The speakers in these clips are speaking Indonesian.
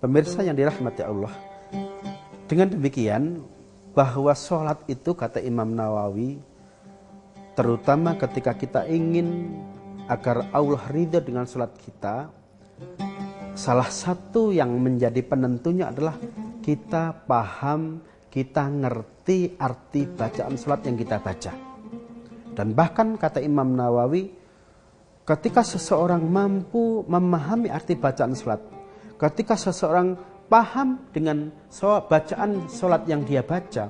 Pemirsa yang dirahmati Allah, dengan demikian bahwa sholat itu kata Imam Nawawi, terutama ketika kita ingin agar Allah ridha dengan sholat kita, salah satu yang menjadi penentunya adalah kita paham, kita ngerti arti bacaan sholat yang kita baca. Dan bahkan kata Imam Nawawi, ketika seseorang mampu memahami arti bacaan sholat, ketika seseorang paham dengan bacaan sholat yang dia baca,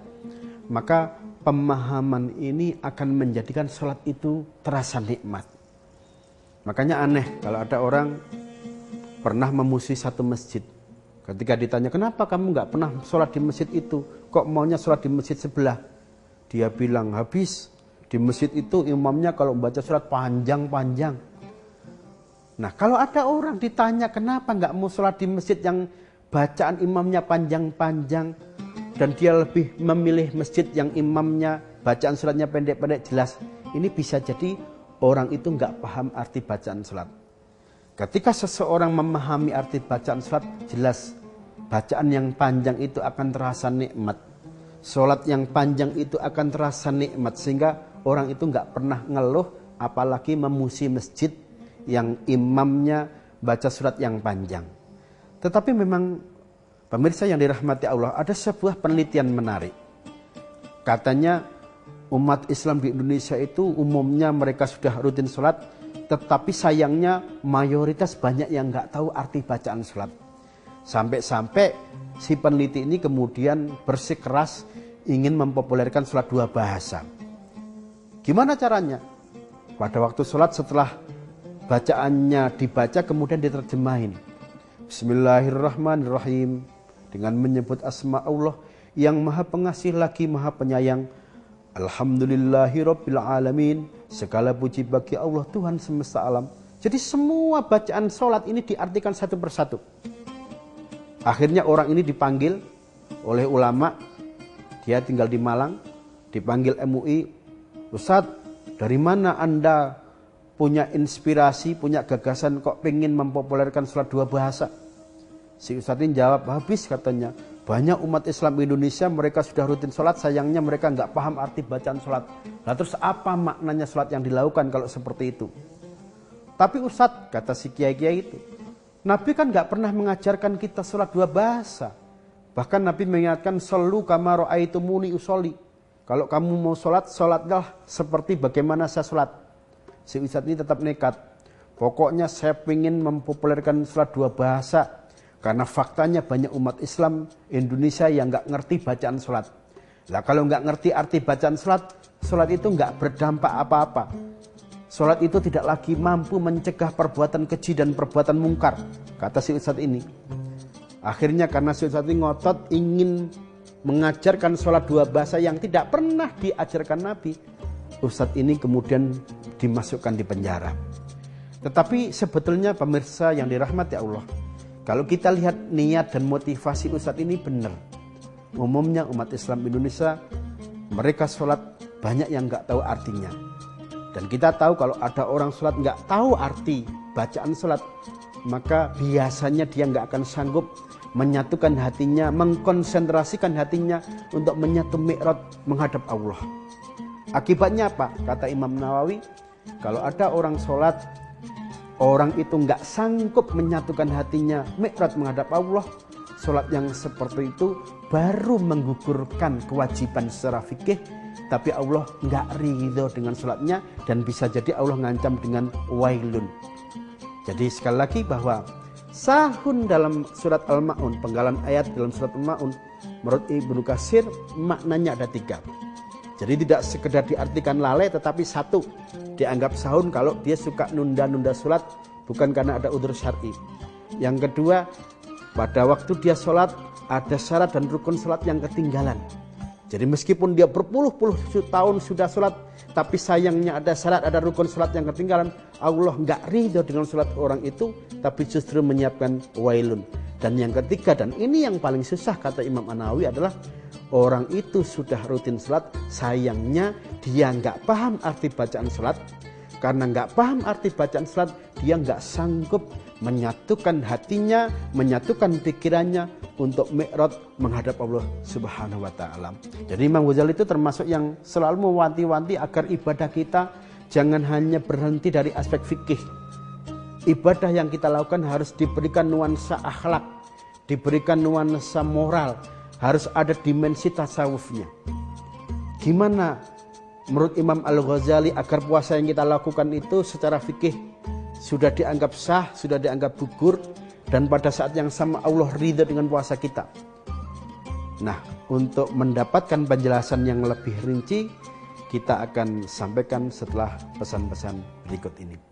maka pemahaman ini akan menjadikan sholat itu terasa nikmat. Makanya aneh kalau ada orang pernah memusuhi satu masjid. Ketika ditanya, kenapa kamu nggak pernah sholat di masjid itu? Kok maunya sholat di masjid sebelah? Dia bilang, habis di masjid itu imamnya kalau membaca sholat panjang-panjang. Nah, kalau ada orang ditanya kenapa nggak mau sholat di masjid yang bacaan imamnya panjang-panjang, dan dia lebih memilih masjid yang imamnya bacaan sholatnya pendek-pendek jelas, ini bisa jadi orang itu nggak paham arti bacaan sholat. Ketika seseorang memahami arti bacaan sholat, jelas bacaan yang panjang itu akan terasa nikmat. Sholat yang panjang itu akan terasa nikmat, sehingga orang itu nggak pernah ngeluh, apalagi memusuhi masjid yang imamnya baca surat yang panjang. Tetapi memang pemirsa yang dirahmati Allah, ada sebuah penelitian menarik. Katanya umat Islam di Indonesia itu umumnya mereka sudah rutin sholat, tetapi sayangnya mayoritas banyak yang nggak tahu arti bacaan sholat. Sampai-sampai si peneliti ini kemudian bersikeras ingin mempopulerkan sholat dua bahasa. Gimana caranya? Pada waktu sholat setelah bacaannya dibaca kemudian diterjemahin. Bismillahirrahmanirrahim. Dengan menyebut asma Allah yang maha pengasih lagi maha penyayang. Alhamdulillahirabbil alamin. Segala puji bagi Allah Tuhan semesta alam. Jadi semua bacaan sholat ini diartikan satu persatu. Akhirnya orang ini dipanggil oleh ulama. Dia tinggal di Malang. Dipanggil MUI. Ustadz, dari mana Anda punya inspirasi, punya gagasan kok pengen mempopulerkan sholat dua bahasa? Si Ustadz ini jawab, habis katanya, banyak umat Islam Indonesia mereka sudah rutin sholat, sayangnya mereka nggak paham arti bacaan sholat. Nah terus apa maknanya sholat yang dilakukan kalau seperti itu? Tapi Ustadz, kata si kiai-kiai itu, Nabi kan nggak pernah mengajarkan kita sholat dua bahasa. Bahkan Nabi mengingatkan, sallu kama ra'aitumuni usolli. Kalau kamu mau sholat, sholatlah seperti bagaimana saya sholat. Si Ustadz ini tetap nekat. Pokoknya saya ingin mempopulerkan sholat dua bahasa. Karena faktanya banyak umat Islam Indonesia yang nggak ngerti bacaan sholat. Nah kalau nggak ngerti arti bacaan sholat, sholat itu nggak berdampak apa-apa. Sholat itu tidak lagi mampu mencegah perbuatan keji dan perbuatan mungkar, kata si Ustadz ini. Akhirnya karena si Ustadz ini ngotot ingin mengajarkan sholat dua bahasa yang tidak pernah diajarkan Nabi, Ustadz ini kemudian dimasukkan di penjara. Tetapi sebetulnya pemirsa yang dirahmati Allah, kalau kita lihat niat dan motivasi Ustadz ini benar. Umumnya umat Islam Indonesia, mereka sholat banyak yang nggak tahu artinya. Dan kita tahu kalau ada orang sholat nggak tahu arti bacaan sholat, maka biasanya dia nggak akan sanggup menyatukan hatinya, mengkonsentrasikan hatinya untuk menyatu mi'raj menghadap Allah. Akibatnya apa? Kata Imam Nawawi, kalau ada orang sholat, orang itu nggak sanggup menyatukan hatinya mi'raj menghadap Allah, sholat yang seperti itu baru menggugurkan kewajiban secara fikih, tapi Allah nggak ridho dengan sholatnya, dan bisa jadi Allah ngancam dengan wailun. Jadi sekali lagi bahwa sahun dalam surat Al-Ma'un, penggalan ayat dalam surat Al-Ma'un, menurut Ibnu Katsir maknanya ada 3. Jadi tidak sekedar diartikan lalai, tetapi satu, dianggap sahun kalau dia suka nunda-nunda sholat, bukan karena ada udzur syar'i. Yang kedua, pada waktu dia sholat ada syarat dan rukun sholat yang ketinggalan. Jadi meskipun dia berpuluh-puluh tahun sudah sholat, tapi sayangnya ada syarat, ada rukun sholat yang ketinggalan, Allah nggak ridho dengan sholat orang itu, tapi justru menyiapkan wailun. Dan yang ketiga, dan ini yang paling susah kata Imam An-Nawawi adalah, orang itu sudah rutin sholat, sayangnya dia nggak paham arti bacaan sholat. karena nggak paham arti bacaan salat, dia nggak sanggup menyatukan hatinya, menyatukan pikirannya untuk mi'raj menghadap Allah Subhanahu wa taala. Jadi Imam Ghazali itu termasuk yang selalu mewanti-wanti agar ibadah kita jangan hanya berhenti dari aspek fikih. Ibadah yang kita lakukan harus diberikan nuansa akhlak, diberikan nuansa moral, harus ada dimensi tasawufnya. Gimana menurut Imam Al-Ghazali agar puasa yang kita lakukan itu secara fikih sudah dianggap sah, sudah dianggap gugur, dan pada saat yang sama Allah ridha dengan puasa kita. Nah, untuk mendapatkan penjelasan yang lebih rinci, kita akan sampaikan setelah pesan-pesan berikut ini.